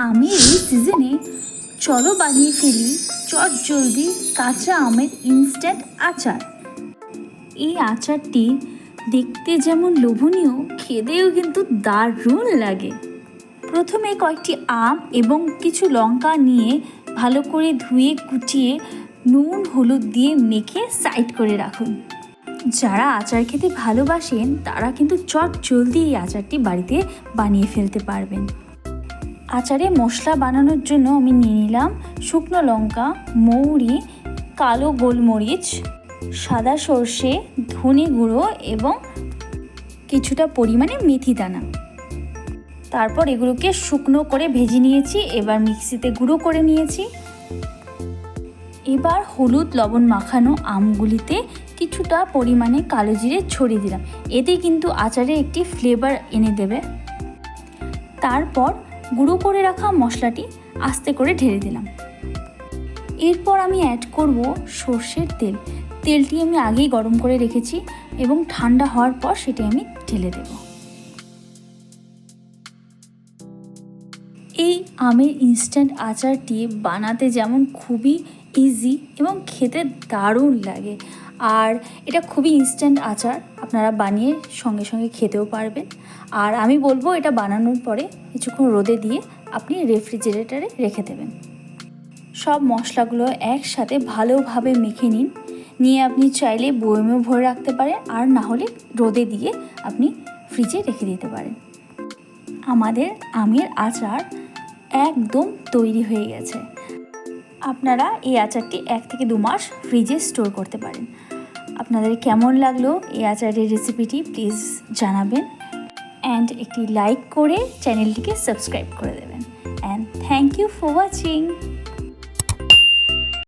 আমের এই সিজনে চলো বানিয়ে ফেলি চট জলদি কাঁচা আমের ইনস্ট্যান্ট আচার। এই আচারটি দেখতে যেমন লোভনীয়, খেতেও কিন্তু দারুণ লাগে। প্রথমে কয়েকটি আম এবং কিছু লঙ্কা নিয়ে ভালো করে ধুয়ে কুচিয়ে নুন হলুদ দিয়ে মেখে সাইড করে রাখুন। যারা আচার খেতে ভালোবাসেন তারা কিন্তু চট জলদি এই আচারটি বাড়িতে বানিয়ে ফেলতে পারবেন। আচারে মশলা বানানোর জন্য আমি নিয়ে নিলাম শুকনো লঙ্কা, মৌরি, কালো গোলমরিচ, সাদা সর্ষে, ধনে গুঁড়ো এবং কিছুটা পরিমাণে মেথি দানা। তারপর এগুলোকে শুকনো করে ভেজে নিয়েছি, এবার মিক্সিতে গুঁড়ো করে নিয়েছি। এবার হলুদ লবণ মাখানো আমগুলিতে কিছুটা পরিমাণে কালো জিরে ছড়িয়ে দিলাম, এতে কিন্তু আচারে একটি ফ্লেভার এনে দেবে। তারপর গুঁড়ো করে রাখা মশলাটি আস্তে করে ঢেলে দিলাম। এরপর আমি অ্যাড করব সর্ষের তেল। তেলটি আমি আগেই গরম করে রেখেছি এবং ঠান্ডা হওয়ার পর সেটি আমি ঢেলে দেব। এই আমের ইনস্ট্যান্ট আচারটি বানাতে যেমন খুবই ইজি এবং খেতে দারুণ লাগে, আর এটা খুবই ইনস্ট্যান্ট আচার, আপনারা বানিয়ে সঙ্গে সঙ্গে খেতেও পারবেন। আর আমি বলবো এটা বানানোর পরে কিছুক্ষণ রোদে দিয়ে আপনি রেফ্রিজারেটরে রেখে দেবেন। সব মশলাগুলো একসাথে ভালোভাবে মেখে নিয়ে আপনি চাইলে বয়মেও ভরে রাখতে পারেন, আর না হলে রোদে দিয়ে আপনি ফ্রিজে রেখে দিতে পারেন। আমাদের আমের আচার একদম তৈরি হয়ে গেছে। আপনারা এই আচারটি 1 থেকে 2 মাস ফ্রিজে স্টোর করতে পারেন। আপনাদের কেমন লাগলো এই আচারের রেসিপিটি প্লিজ জানাবেন, অ্যান্ড একটি লাইক করে চ্যানেলটিকে সাবস্ক্রাইব করে দেবেন। And thank you for watching.